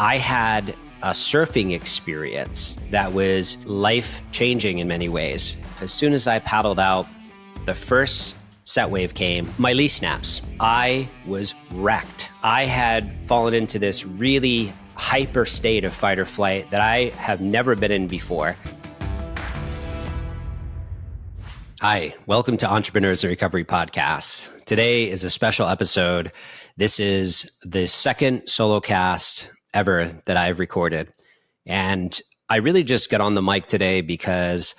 I had a surfing experience that was life-changing in many ways. As soon as I paddled out, the first set wave came, my lee snaps. I was wrecked. I had fallen into this really hyper state of fight or flight that I have never been in before. Hi, welcome to Entrepreneurs in Recovery Podcast. Today is a special episode. This is the second solo cast ever that I've recorded. And I really just got on the mic today because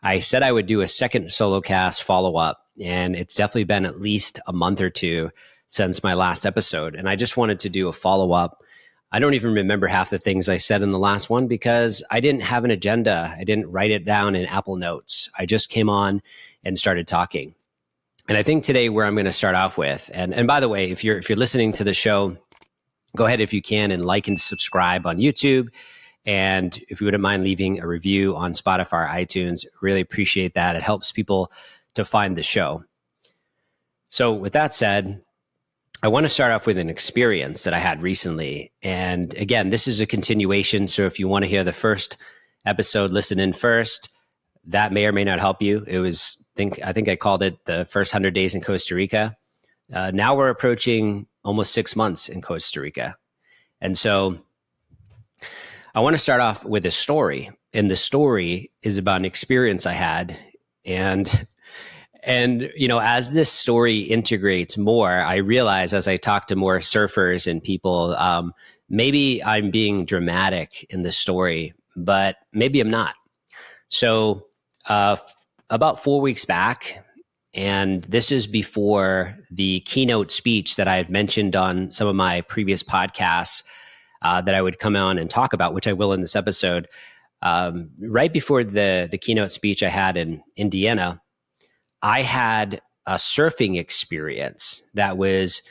I said I would do a second solo cast follow-up. And it's definitely been at least a month or two since my last episode. And I just wanted to do a follow-up. I don't even remember half the things I said in the last one because I didn't have an agenda. I didn't write it down in Apple Notes. I just came on and started talking. And I think today where I'm going to start off with, and by the way, if you're listening to the show, go ahead if you can and like and subscribe on YouTube. And if you wouldn't mind leaving a review on Spotify or iTunes, really appreciate that. It helps people to find the show. So with that said, I want to start off with an experience that I had recently. And again, this is a continuation. So if you want to hear the first episode, listen in first. That may or may not help you. It was, I think I called it the first 100 days in Costa Rica. Now we're approaching almost 6 months in Costa Rica. And so I want to start off with a story. And the story is about an experience I had. And you know, as this story integrates more, I realize as I talk to more surfers and people, maybe I'm being dramatic in the story, but maybe I'm not. So about 4 weeks back, and this is before the keynote speech that I had mentioned on some of my previous podcasts that I would come on and talk about, which I will in this episode. Right before the keynote speech I had in Indiana, I had a surfing experience that was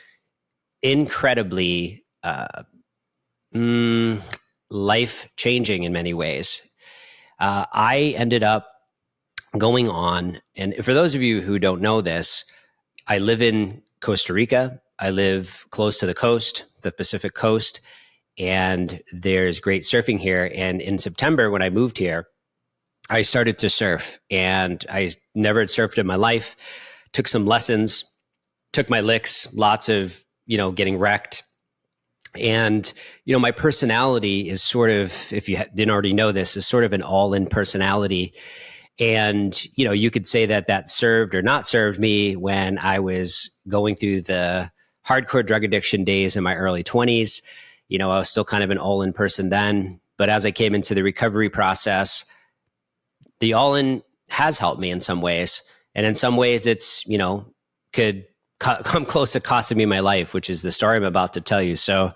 incredibly life-changing in many ways. I ended up going on, and for those of you who don't know this, I live in Costa Rica. I live close to the coast, the Pacific coast, and there's great surfing here. And in September, when I moved here, I started to surf, and I never had surfed in my life. Took some lessons, took my licks, lots of, getting wrecked. And, my personality is sort of, if you didn't already know this, is sort of an all-in personality. And, you could say that served or not served me when I was going through the hardcore drug addiction days in my early 20s. I was still kind of an all-in person then. But as I came into the recovery process, the all-in has helped me in some ways. And in some ways it's, could come close to costing me my life, which is the story I'm about to tell you. So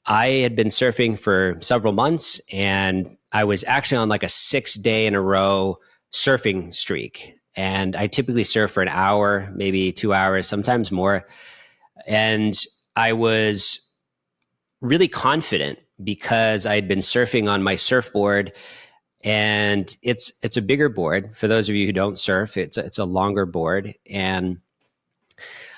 I had been surfing for several months, and I was actually on like a 6-day in a row surfing streak. And I typically surf for an hour, maybe 2 hours, sometimes more. And I was really confident because I had been surfing on my surfboard. And it's a bigger board. For those of you who don't surf, it's a longer board. And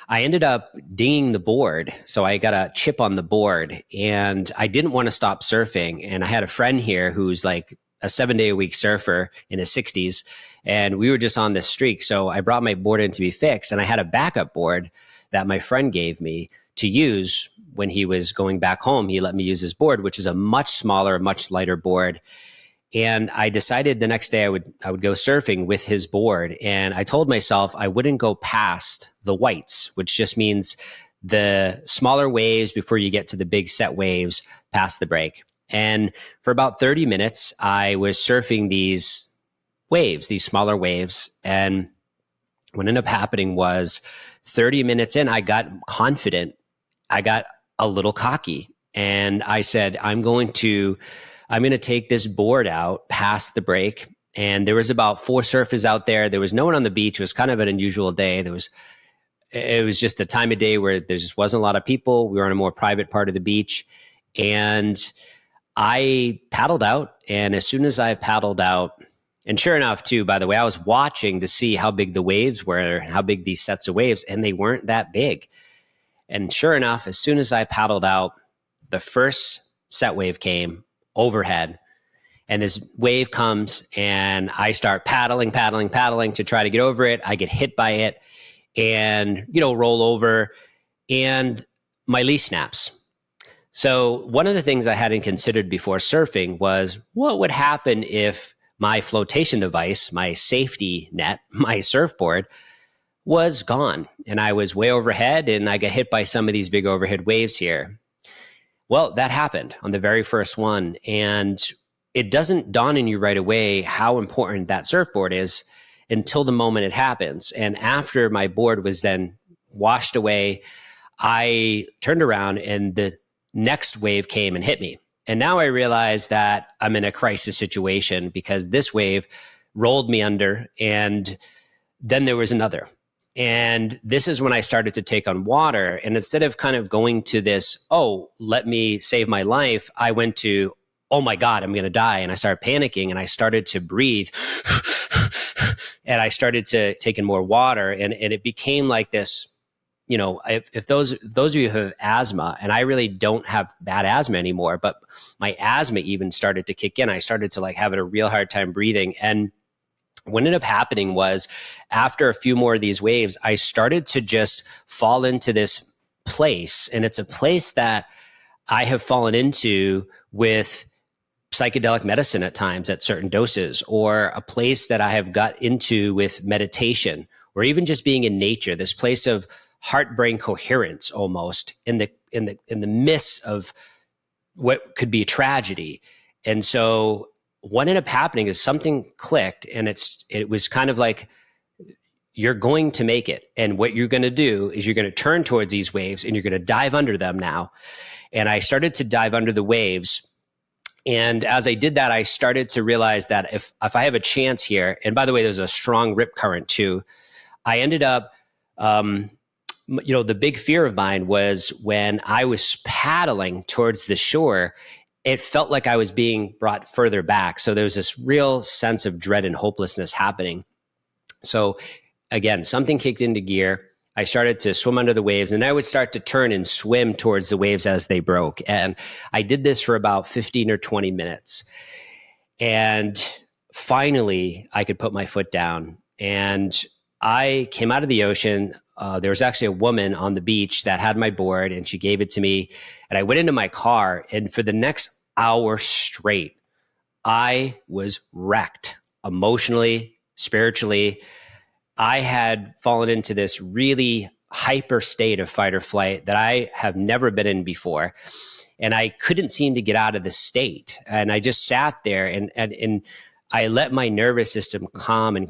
I ended up dinging the board. So I got a chip on the board, and I didn't want to stop surfing. And I had a friend here who's like a 7-day-a-week surfer in his 60s. And we were just on this streak. So I brought my board in to be fixed. And I had a backup board that my friend gave me to use when he was going back home. He let me use his board, which is a much smaller, much lighter board. And I decided the next day I would go surfing with his board. And I told myself I wouldn't go past the whites, which just means the smaller waves before you get to the big set waves past the break. And for about 30 minutes, I was surfing these waves, these smaller waves. And what ended up happening was 30 minutes in, I got confident. I got a little cocky. And I said, I'm going to take this board out past the break. And there was about 4 surfers out there. There was no one on the beach. It was kind of an unusual day. It was just the time of day where there just wasn't a lot of people. We were on a more private part of the beach. And I paddled out. And as soon as I paddled out, and sure enough, too, by the way, I was watching to see how big the waves were, how big these sets of waves, and they weren't that big. And sure enough, as soon as I paddled out, the first set wave came overhead. And this wave comes and I start paddling to try to get over it. I get hit by it and, roll over and my leash snaps. So one of the things I hadn't considered before surfing was what would happen if my flotation device, my safety net, my surfboard was gone and I was way overhead and I got hit by some of these big overhead waves here. Well, that happened on the very first one. And it doesn't dawn on you right away how important that surfboard is until the moment it happens. And after my board was then washed away, I turned around and the next wave came and hit me. And now I realize that I'm in a crisis situation because this wave rolled me under and then there was another. And this is when I started to take on water. And instead of kind of going to this, oh, let me save my life, I went to, oh my God, I'm going to die. And I started panicking and I started to breathe and I started to take in more water. And it became like this, if those of you who have asthma, and I really don't have bad asthma anymore, but my asthma even started to kick in. I started to have a real hard time breathing. And what ended up happening was after a few more of these waves, I started to just fall into this place. And it's a place that I have fallen into with psychedelic medicine at times at certain doses, or a place that I have got into with meditation, or even just being in nature, this place of heart-brain coherence almost in the midst of what could be a tragedy. And so what ended up happening is something clicked, and it was kind of like, you're going to make it. And what you're going to do is you're going to turn towards these waves and you're going to dive under them now. And I started to dive under the waves. And as I did that, I started to realize that if I have a chance here, and by the way, there's a strong rip current too, I ended up, the big fear of mine was when I was paddling towards the shore, it felt like I was being brought further back. So there was this real sense of dread and hopelessness happening. So again, something kicked into gear. I started to swim under the waves, and I would start to turn and swim towards the waves as they broke. And I did this for about 15 or 20 minutes. And finally, I could put my foot down. And I came out of the ocean. There was actually a woman on the beach that had my board, and she gave it to me. And I went into my car, and for the next hour straight, I was wrecked emotionally, spiritually. I had fallen into this really hyper state of fight or flight that I have never been in before. And I couldn't seem to get out of the state. And I just sat there and I let my nervous system calm,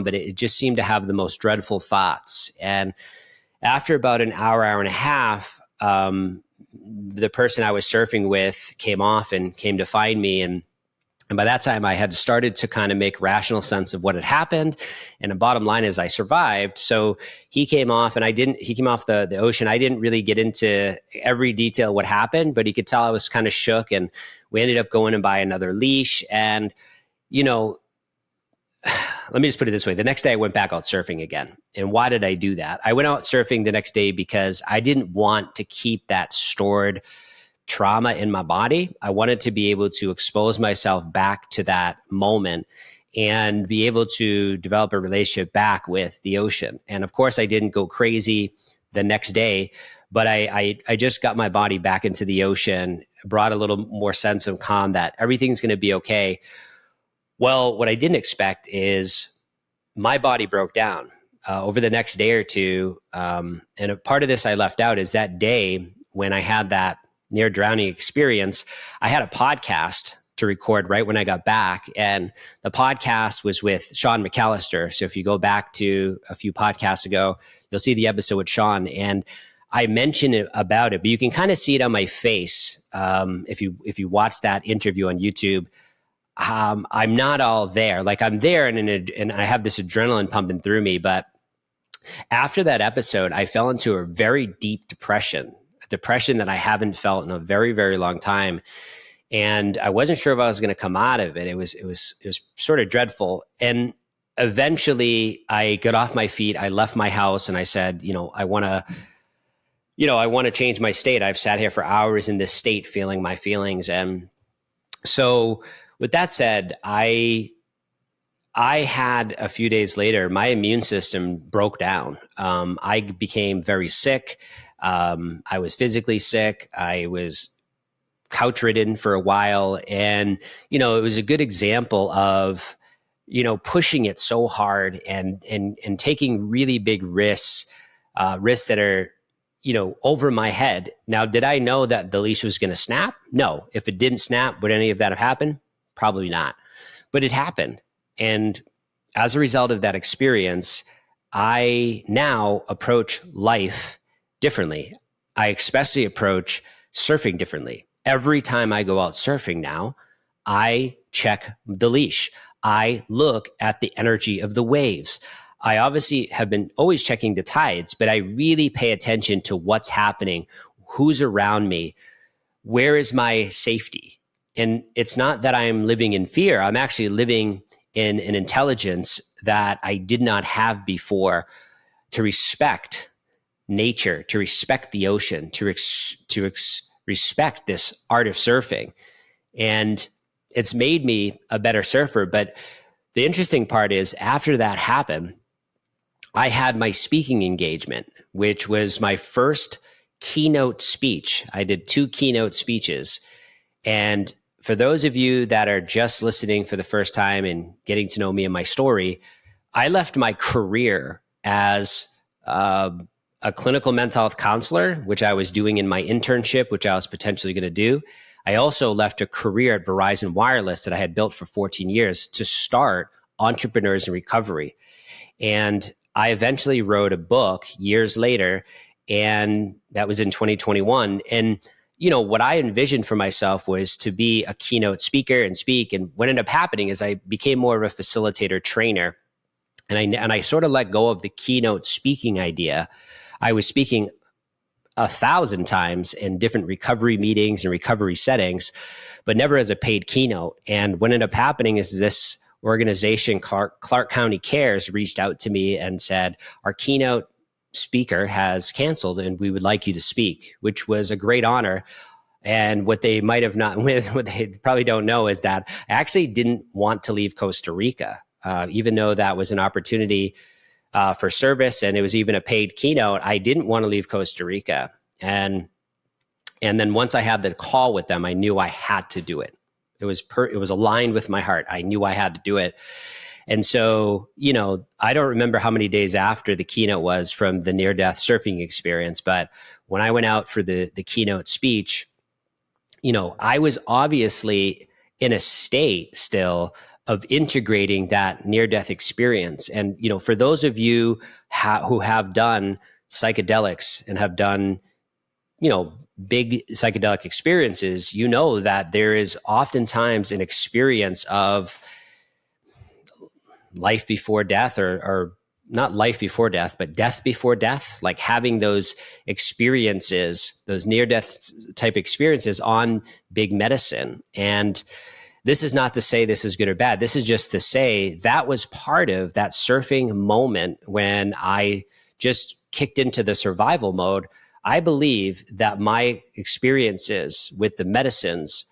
but it just seemed to have the most dreadful thoughts. And after about an hour and a half, the person I was surfing with came off and came to find me. And by that time, I had started to kind of make rational sense of what had happened. And the bottom line is I survived. So he came off and he came off the ocean. I didn't really get into every detail what happened, but he could tell I was kind of shook. And we ended up going and buy another leash. And, let me just put it this way. The next day I went back out surfing again. And why did I do that? I went out surfing the next day because I didn't want to keep that stored trauma in my body. I wanted to be able to expose myself back to that moment and be able to develop a relationship back with the ocean. And of course, I didn't go crazy the next day, but I just got my body back into the ocean, brought a little more sense of calm that everything's going to be okay. Well, what I didn't expect is my body broke down over the next day or two. And a part of this I left out is that day when I had that near drowning experience, I had a podcast to record right when I got back. And the podcast was with Sean McAllister. So if you go back to a few podcasts ago, you'll see the episode with Sean. And I mentioned about it, but you can kind of see it on my face. If you watch that interview on YouTube, I'm not all there. Like I'm there and I have this adrenaline pumping through me. But after that episode, I fell into a very deep depression that I haven't felt in a very, very long time. And I wasn't sure if I was going to come out of it. It was sort of dreadful. And eventually I got off my feet. I left my house and I said, I want to, I want to change my state. I've sat here for hours in this state, feeling my feelings. And so with that said, I had a few days later, my immune system broke down. I became very sick. I was physically sick. I was couch ridden for a while. And, it was a good example of, pushing it so hard and taking really big risks, risks that are, over my head. Now, did I know that the leash was going to snap? No. If it didn't snap, would any of that have happened? Probably not. But it happened. And as a result of that experience, I now approach life differently. I especially approach surfing differently. Every time I go out surfing now, I check the leash. I look at the energy of the waves. I obviously have been always checking the tides, but I really pay attention to what's happening, who's around me, where is my safety? And it's not that I'm living in fear. I'm actually living in an intelligence that I did not have before, to respect nature, to respect the ocean, to respect this art of surfing. And it's made me a better surfer. But the interesting part is, after that happened, I had my speaking engagement, which was my first keynote speech. I did 2 keynote speeches. And for those of you that are just listening for the first time and getting to know me and my story, I left my career as a clinical mental health counselor, which I was doing in my internship, which I was potentially going to do. I also left a career at Verizon Wireless that I had built for 14 years to start Entrepreneurs in Recovery. And I eventually wrote a book years later, and that was in 2021. And what I envisioned for myself was to be a keynote speaker and speak. And what ended up happening is I became more of a facilitator trainer. And I sort of let go of the keynote speaking idea. I was speaking 1,000 times in different recovery meetings and recovery settings, but never as a paid keynote. And what ended up happening is this organization, Clark County Cares, reached out to me and said, our keynote speaker has canceled and we would like you to speak, which was a great honor. And what they might have not, what they probably don't know, is that I actually didn't want to leave Costa Rica, even though that was an opportunity for service, and it was even a paid keynote. I didn't want to leave Costa Rica. And then once I had the call with them, I knew I had to do it. It was aligned with my heart. I knew I had to do it. And so, I don't remember how many days after the keynote was from the near-death surfing experience, but when I went out for the keynote speech, I was obviously in a state still of integrating that near-death experience. And, for those of you who have done psychedelics and have done, big psychedelic experiences, that there is oftentimes an experience of life before death, or not life before death, but death before death, like having those experiences, those near-death type experiences on big medicine. And this is not to say this is good or bad. This is just to say that was part of that surfing moment when I just kicked into the survival mode. I believe that my experiences with the medicines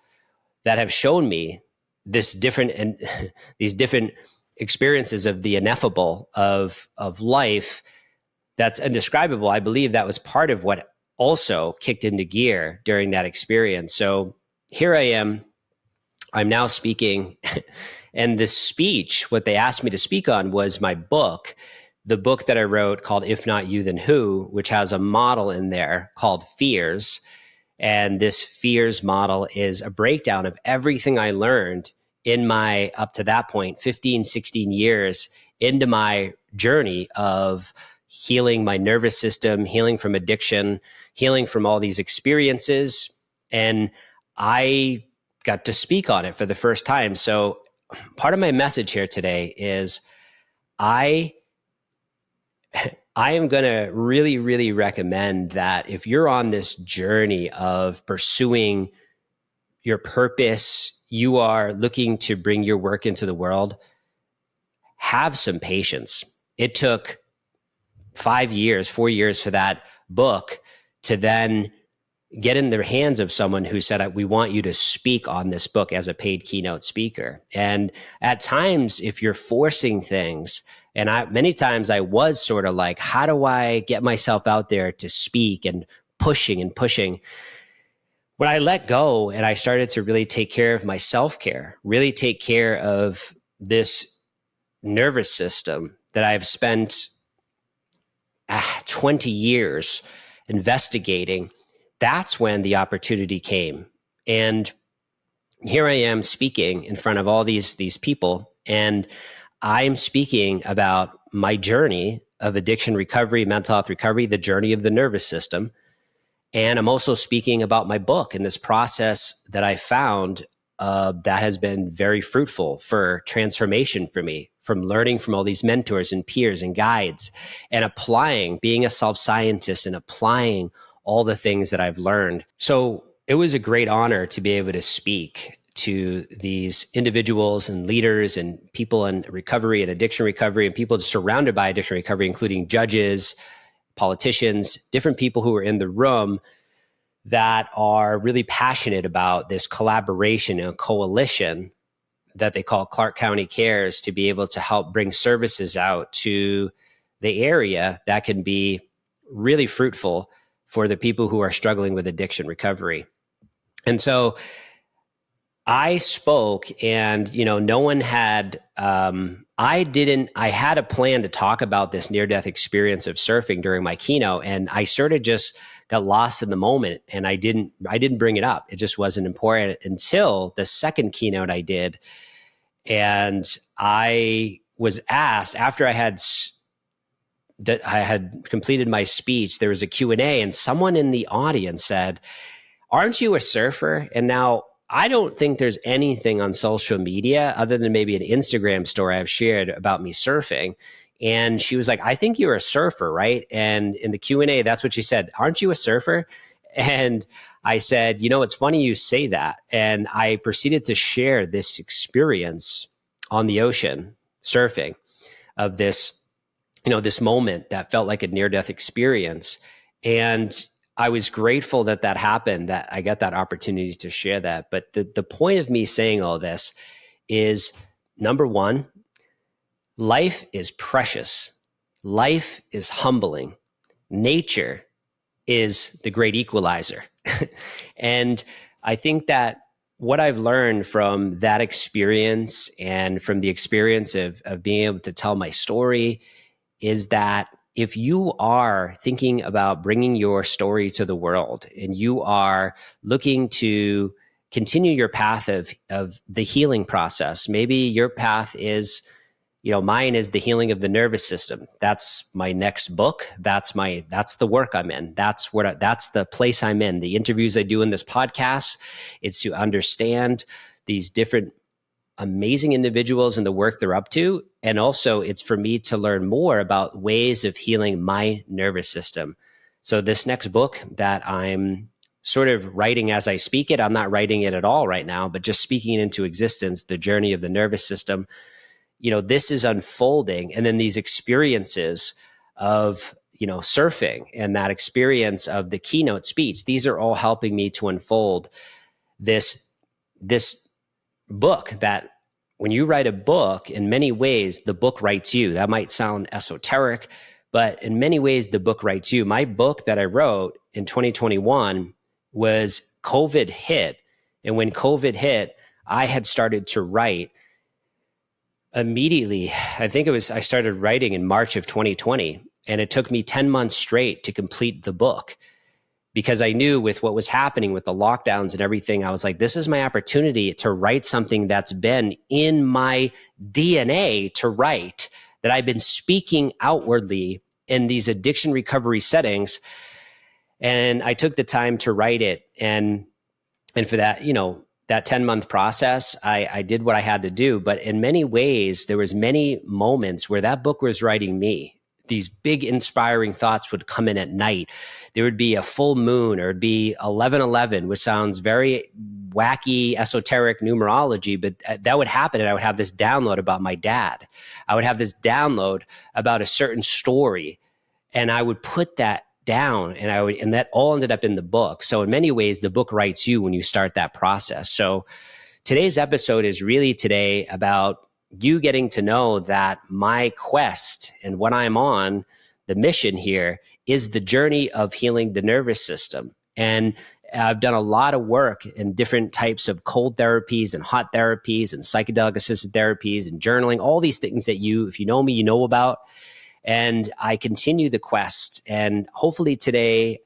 that have shown me this different and these different experiences of the ineffable of life that's indescribable, I believe that was part of what also kicked into gear during that experience. So here I am. I'm now speaking, and this speech, what they asked me to speak on was my book, the book that I wrote called If Not You, Then Who, which has a model in there called Fears. And this Fears model is a breakdown of everything I learned in my, up to that point, 15, 16 years into my journey of healing my nervous system, healing from addiction, healing from all these experiences. And I got to speak on it for the first time. So part of my message here today is I am going to really, really recommend that if you're on this journey of pursuing your purpose, you are looking to bring your work into the world, have some patience. It took 4 years for that book to then get in the hands of someone who said, we want you to speak on this book as a paid keynote speaker. And at times, if you're forcing things, and many times I was sort of like, how do I get myself out there to speak, and pushing and pushing? When I let go and I started to really take care of my self-care, really take care of this nervous system that I've spent 20 years investigating, that's when the opportunity came. And here I am speaking in front of all these people, and I'm speaking about my journey of addiction recovery, mental health recovery, the journey of the nervous system. And I'm also speaking about my book and this process that I found that has been very fruitful for transformation for me, from learning from all these mentors and peers and guides, and applying, being a self-scientist and applying all the things that I've learned. So it was a great honor to be able to speak to these individuals and leaders and people in recovery and addiction recovery, and people surrounded by addiction recovery, including judges, politicians, different people who are in the room that are really passionate about this collaboration and coalition that they call Clark County Cares, to be able to help bring services out to the area that can be really fruitful for the people who are struggling with addiction recovery. And so I spoke, and, no one had, I had a plan to talk about this near-death experience of surfing during my keynote, and I sort of just got lost in the moment, and I didn't bring it up. It just wasn't important until the second keynote I did. And I was asked, after I had completed my speech, there was a Q&A, and someone in the audience said, "Aren't you a surfer?" And now, I don't think there's anything on social media other than maybe an Instagram story I've shared about me surfing. And she was like, "I think you're a surfer, right?" And in the Q&A, that's what she said. "Aren't you a surfer?" And I said, "It's funny you say that." And I proceeded to share this experience on the ocean, surfing, of this, this moment that felt like a near-death experience. And I was grateful that happened, that I got that opportunity to share that. But the point of me saying all this is, number one, life is precious. Life is humbling. Nature is the great equalizer. And I think that what I've learned from that experience, and from the experience of being able to tell my story, is that if you are thinking about bringing your story to the world, and you are looking to continue your path of the healing process, maybe your path is, mine is the healing of the nervous system. That's my next book. That's the work I'm in. That's the place I'm in. The interviews I do in this podcast, it's to understand these different amazing individuals and the work they're up to. And also, it's for me to learn more about ways of healing my nervous system. So this next book that I'm sort of writing as I speak it, I'm not writing it at all right now, but just speaking it into existence, the journey of the nervous system, this is unfolding. And then these experiences of, surfing, and that experience of the keynote speech, these are all helping me to unfold this book. That when you write a book, in many ways, the book writes you. That might sound esoteric, but in many ways, the book writes you. My book that I wrote in 2021 was COVID hit. And when COVID hit, I had started to write immediately. I started writing in March of 2020, and it took me 10 months straight to complete the book, because I knew with what was happening with the lockdowns and everything, I was like, this is my opportunity to write something that's been in my DNA to write, that I've been speaking outwardly in these addiction recovery settings. And I took the time to write it. And for that, that 10-month process, I did what I had to do. But in many ways, there was many moments where that book was writing me. These big inspiring thoughts would come in at night. There would be a full moon, or it'd be 11/11, which sounds very wacky, esoteric numerology, but that would happen. And I would have this download about my dad. I would have this download about a certain story, and I would put that down, and that all ended up in the book. So in many ways, the book writes you when you start that process. So today's episode is really today about you getting to know that my quest and what I'm on, the mission here, is the journey of healing the nervous system. And I've done a lot of work in different types of cold therapies and hot therapies and psychedelic assisted therapies and journaling, all these things that if you know me, you know about. And I continue the quest. And hopefully today,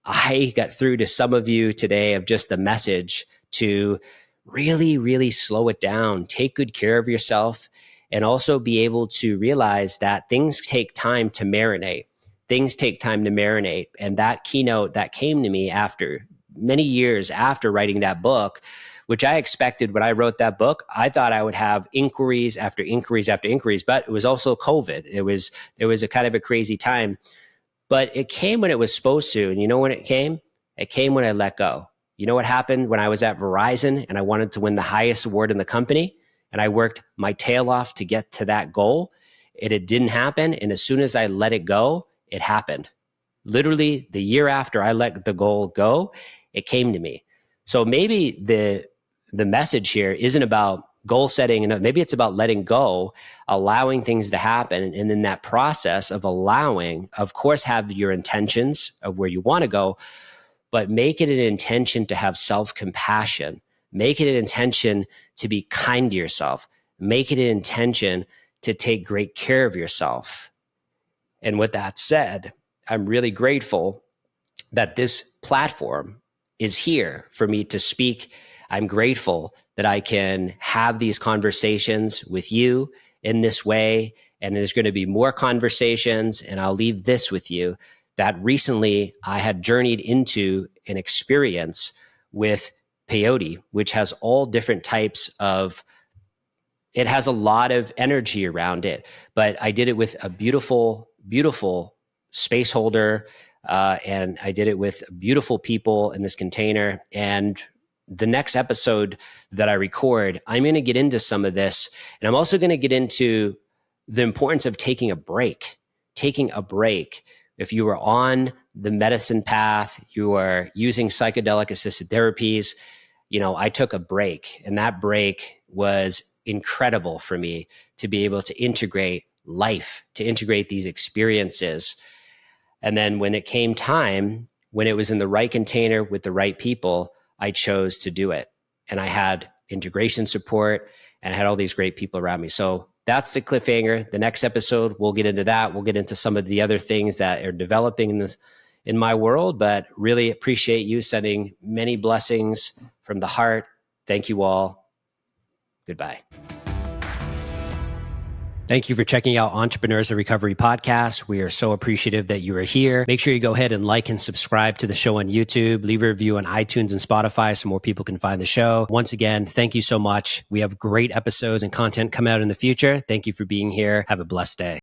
I got through to some of you today of just the message to really, really slow it down, take good care of yourself, and also be able to realize that things take time to marinate. Things take time to marinate. And that keynote that came to me after many years after writing that book, which I expected when I wrote that book, I thought I would have inquiries after inquiries after inquiries, but it was also COVID. There was a kind of a crazy time, but it came when it was supposed to. And you know when it came? It came when I let go. You know what happened when I was at Verizon and I wanted to win the highest award in the company and I worked my tail off to get to that goal? It didn't happen. And as soon as I let it go, it happened. Literally the year after I let the goal go, it came to me. So maybe the message here isn't about goal setting, and maybe it's about letting go, allowing things to happen. And in that process of allowing, of course, have your intentions of where you want to go, but make it an intention to have self-compassion. Make it an intention to be kind to yourself. Make it an intention to take great care of yourself. And with that said, I'm really grateful that this platform is here for me to speak. I'm grateful that I can have these conversations with you in this way. And there's going to be more conversations. And I'll leave this with you, that recently I had journeyed into an experience with peyote, which has all different types of, it has a lot of energy around it, but I did it with a beautiful, beautiful space holder. And I did it with beautiful people in this container. And the next episode that I record, I'm going to get into some of this. And I'm also going to get into the importance of taking a break. Taking a break. If you are on the medicine path, you are using psychedelic assisted therapies, I took a break. And that break was incredible for me to be able to integrate life, to integrate these experiences. And then when it came time, when it was in the right container with the right people, I chose to do it. And I had integration support and I had all these great people around me. So that's the cliffhanger. The next episode, we'll get into that. We'll get into some of the other things that are developing in my world, but really appreciate you, sending many blessings from the heart. Thank you all. Goodbye. Thank you for checking out Entrepreneurs of Recovery podcast. We are so appreciative that you are here. Make sure you go ahead and like and subscribe to the show on YouTube. Leave a review on iTunes and Spotify so more people can find the show. Once again, thank you so much. We have great episodes and content come out in the future. Thank you for being here. Have a blessed day.